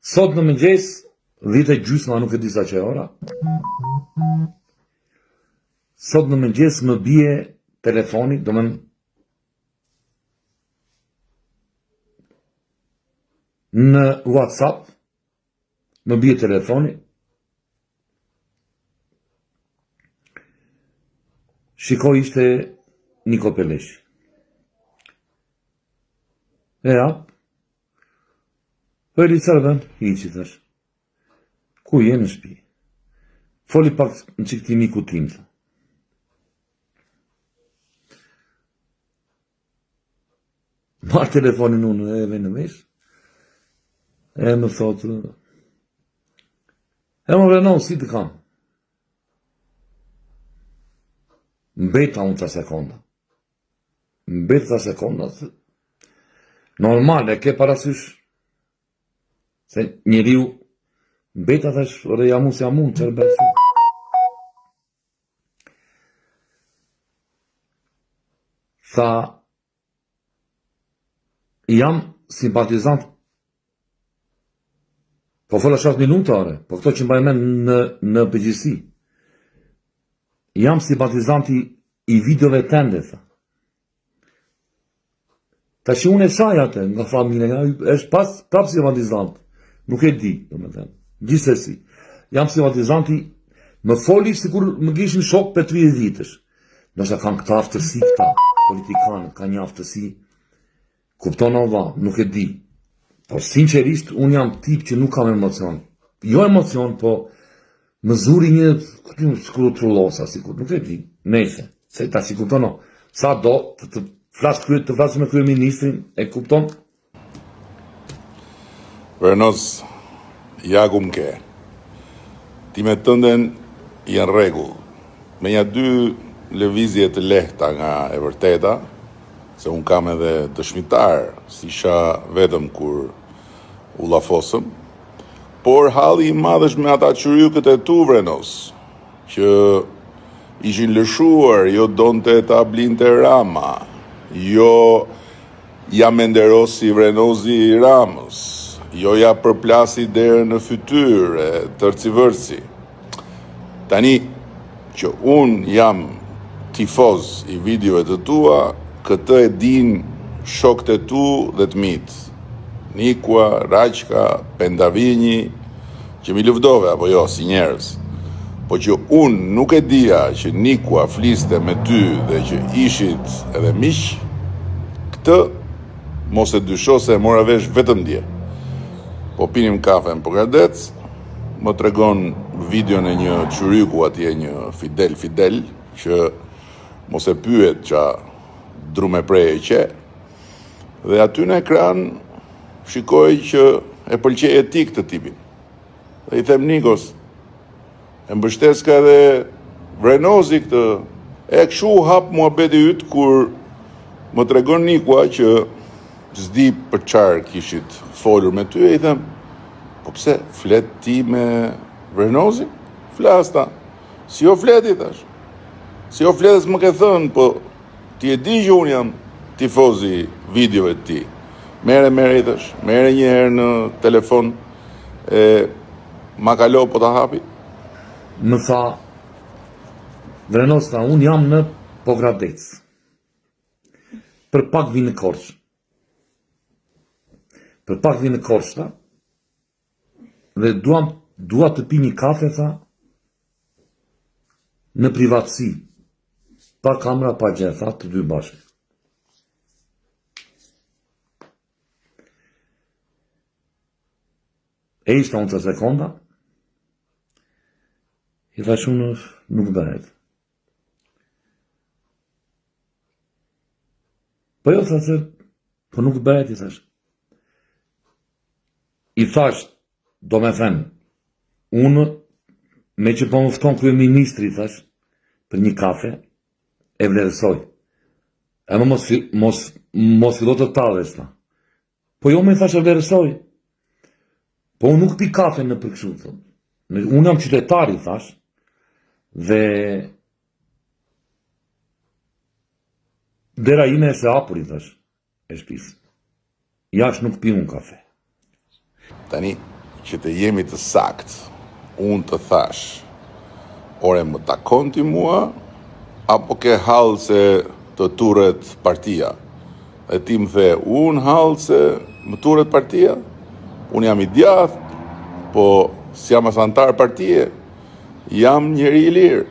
Sot në mëngjes, 10:30, nuk e di sa që e ora. Sot në mëngjes më bie telefoni, në WhatsApp, më bie telefoni, shikoj ishte Niko Peleshi. E hap, Eli Cërben, hiqi thash. Ku je në shtëpi? Foli pak në çik ti miku tim. Marr telefonin unë e në vesh. E më thotë, e më Renon, si të kam? Mbeta unë të sekonda. Normal, e ke parasysh. Se njeriu mbeta thash, ore jam unë, çfarë bëj? Tha, jam simpatizant. Po fola 7 minuta, ore, po këto që mbaj mend në përgjithësi. Jam simpatizanti i videove tende, tha. Tash unë e saj atë nga familja, është prap simpatizant. Nuk e di, domethënë. Gjithsesi, jam simpatizanti, më foli sikur më kishin shok për 30 vitësh. Nëse kanë këta aftësi këta, politikanët, ka një aftësi, kupton Allah, nuk e di. Po sinqerisht, unë jam tip që nuk kam emocion. Jo emocion, po më zuri një skrutrullosa, sikur, nuk e di. Nëse, se ta si kupton, sa do të flasë me kryeministrin, e kupton? Vernos, jagum ke. Ti me tënden janë rregull. Me një 2 lëvizje të lehta nga e vërteta, se unë kam edhe dëshmitar, si isha vetëm kur u llafosëm, por halli i madh është me ata çurykët e tu, Vrenos, që ishin lëshuar, jo donte ta blinte Rama, jo ja menderosi Vrenozi Ramës, jo ja përplasi derë në fytyrë, tërcivërsi. Tani që unë jam tifoz i videove të tua, këtë e din shokët e tu dhe të mitë. Nikua, Raqka, Pendavinji, që mi lëvdove, apo jo, si njerës. Po që unë nuk e dija që Nikua fliste me ty dhe që ishit edhe miq, këtë mos e dysho se e mora vesh vetëm dje. Po pinim kafe në Pogradec, më tregon videon e një çuryku atje, një Fidel, që mos e pyet qa drume prej e qe, dhe aty në ekran shikoj që e pëlqej etik të tipin. Dhe i them Nikos, e mbështes ka edhe Vrenozi këtë, e këshu hap muhabeti yt kur më tregon Nikua që s'di për qarë kishit folur me ty, e i them, po pse, flet ti me Vrenozi? Flas ta. Si o fleti, thash. Si o fletës më ke thënë, po ti e di që unë jam tifozi videove të ti. Mere i thash, mere një herë në telefon, ma kalo po ta hapi. Më tha, Vrenoz, tha, unë jam në Pogradec. Për pak vi në Korçë. Tha, dhe dua të pi një kafe, tha, në privatësi, pa kamera, pa gjë, tha, të dy bashkë. E ishta unë të sekonda, i thash unë nuk bëhet. Po jo, tha se, po nuk bëhet, i thash. I thash, do me thënë, unë, me që po më fton kryeministri, thash, për një kafe, e vlerësoj. E më mos fillo të tallesh, tha. Po jo, me thash e vlerësoj. Po unë nuk pi kafe në përkëshu, thë. Unë jam qytetari, thash, dhe dera ime është e apuri, thash, e shpis. Jash nuk pi unë kafe. Tani, që të jemi të sakt, unë të thash, ore më takon ti mua, apo ke hallë se të turret partia? Dhe ti më the, unë hallë se më turret partia? Unë jam i djathtë, po si jam as antar partie, jam njeri i lirë.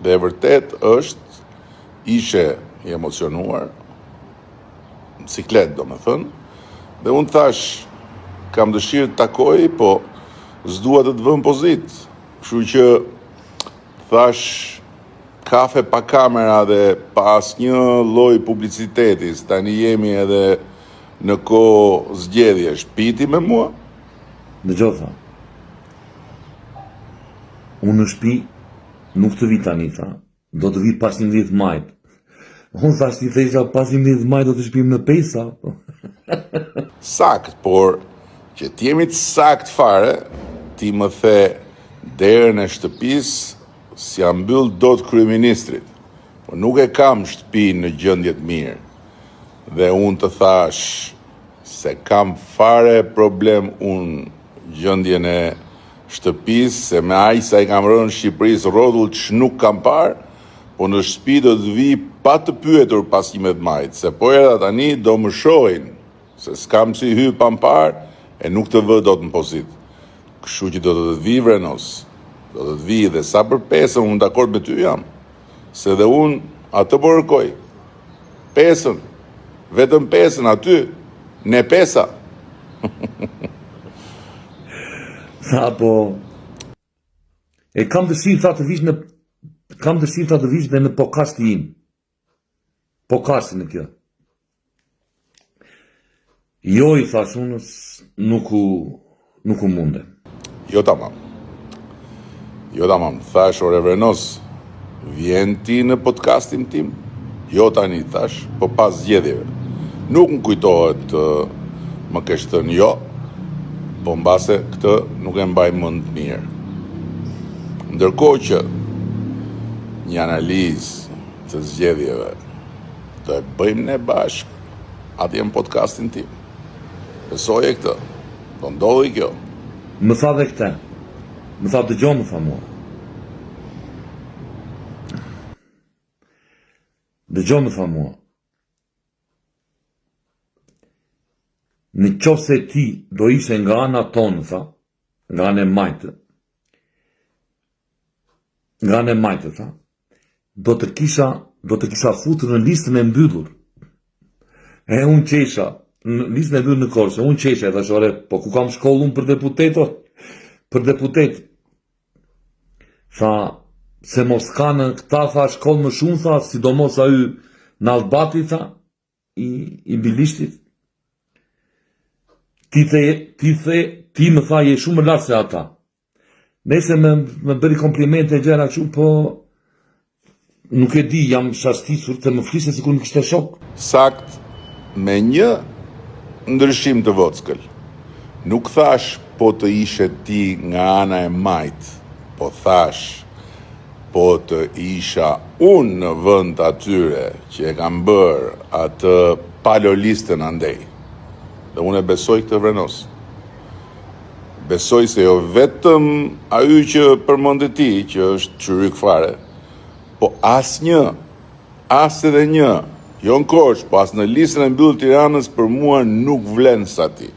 Dhe e vërtet është, ishe i emocionuar, në siklet do me thënë, dhe unë thash, kam dëshirë të takoj, po s'dua të vëm pozitë. Kështu që thash kafe pa kamera dhe pa asnjë lloj publiciteti, tani jemi edhe në kohë zgjedhjesh, piti me mua? Dëgjoj tha. Unë në shtëpi nuk të vi tani, tha. Do të vi pas 11 majt. Unë thash ti thesha pas 11 majt do të shpim në pesa. Sakt, por që t'jemi të sakt fare, ti më the derën e shtëpisë si jam mbyll dot kryeministrit, po nuk e kam shtëpinë në gjendje të mirë. Dhe unë të thash se kam fare problem unë gjendjen e shtëpisë, se me aq sa i kam rënë Shqipërisë rrotull që nuk kam parë, po në shtëpi do të vi pa të pyetur pas 11 majt, se po era tani do më shohin, se s'kam si hy pa më parë, e nuk të vë dot në pozit. Kështu që do të vi vrenos, do të vi dhe sa për pesën unë dakord me ty jam, se dhe unë atë po kërkoj. Pesën, vetëm pesën aty, ne pesa. Tha po e kam dëshirë tha të vish në dhe në podcastin im. Podcastin në kjo. Jo i thash unë nuk u munde. Jo tamam. Thash ore vrenos, vjen ti në podcastin tim? Jo tani thash, po pas zgjedhjeve. Nuk më kujtohet më kesh thënë jo, po mbase këtë nuk e mbaj mend mirë. Ndërkohë që një analizë të zgjedhjeve do e bëjmë ne bashkë atje në podcastin tim. Besoje këtë, do ndodhi kjo. Më tha dhe këte, më tha dëgjo më tha mua. Dëgjo më tha mua. Në qoftë se ti do ishe nga ana tonë, tha, nga anë e majtë, tha, do të kisha futur në listën e mbyllur. E unë qesha, në listën e mbyllur në Korçë, unë qesha, e thashore, po ku kam shkollë unë për deputetot? Për deputet. Tha, se mos ka në këta, tha, shkollë më shumë, tha, sidomos a ju në Albati, tha, i Bilishtit. Ti më tha, je shumë më lartë se ata. Nese me bëri komplimente e gjera që, po nuk e di, jam shastisur të më flise si kur nuk ishte shok. Sakt, me një ndryshim të vockël. Nuk thash po të ishe ti nga ana e majt, po thash po të isha unë në vend atyre që e kam bërë atë palolistën andej. Dhe unë e besoj këtë vrenos. Besoj se jo vetëm ajo që përmendë ti, që është çyryk fare, po as edhe një, jo në Korçë, po as në listën e mbyllur Tiranës për mua nuk vlen sa ti.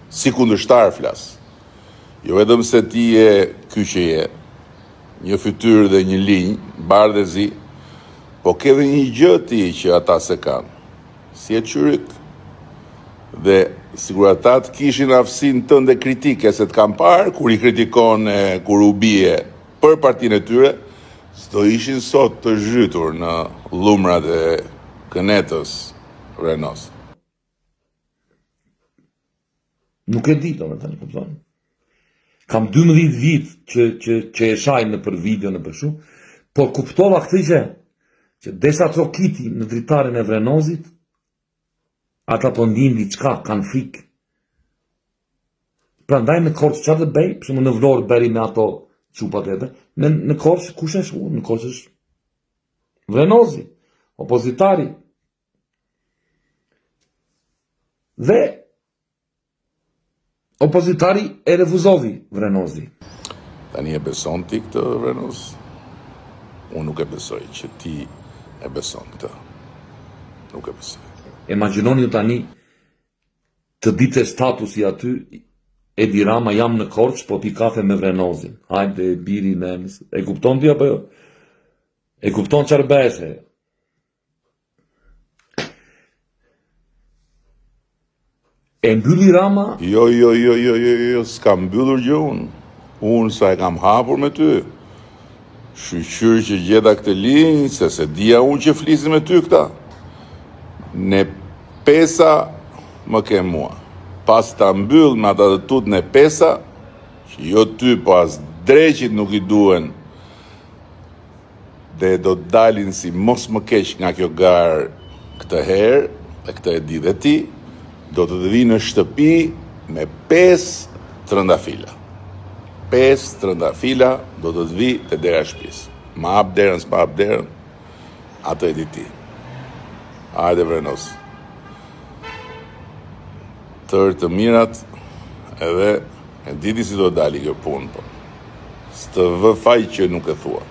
Si kundërshtar flas. Jo vetëm se ti je ky që je, një fytyrë dhe një linjë, bardhë e zi, po ke edhe një gjë ti që ata se kanë. Si e çyryk. Dhe sigur ata të kishin aftësinë tënde kritike se të kam parë, kur i kritikon kur u bie për partinë e tyre, s'do ishin sot të zhytur në lumrat e kënetës Renos. Nuk e di, domethënë, kupton. Kam 12 vit që e shaj në për video në për shumë, por kuptova këtë që desa trokiti në dritarin e Vrenozit, ata po ndin diçka, kanë frikë. Prandaj në Korçë çfarë të bëj? Për shembull në Vlorë bëri me ato çupat edhe. Në Korçë kush është unë? Në Korçë është Vrenozi, opozitari. Dhe Opozitari e refuzovi Vrenozi. Tani e beson ti këtë, Vrenoz? Unë nuk e besoj që ti e beson këtë. Nuk e besoj. Imagjinoni ju tani të ditë statusi aty, Edi Rama jam në Korç, po pi kafe me Vrenozin. Hajde, biri me emës. E kupton ti apo jo? E kupton çfarë bëhet? E mbylli Rama? Jo, s'kam mbyllur gjë unë. Unë sa e kam hapur me ty. Shqyr që gjeta këtë linjë, se dia unë që flisim me ty këta. Ne pesa më ke mua. Pas ta mbyll me ata të tut në pesa, që jo ty, po as dreqit nuk i duen, dhe do të dalin si mos më keq nga kjo garë këtë herë, dhe këtë e di dhe ti, do të vi në shtëpi me 5 trëndafila. 5 trëndafila do të vi të dera shtëpisë. Ma hap derën, s'ma hap derën, atë e di ti. Hajde Vrenoz. Tërë të mirat, edhe e diti si do dali kjo punë, po. Së të vë faj që nuk e thua.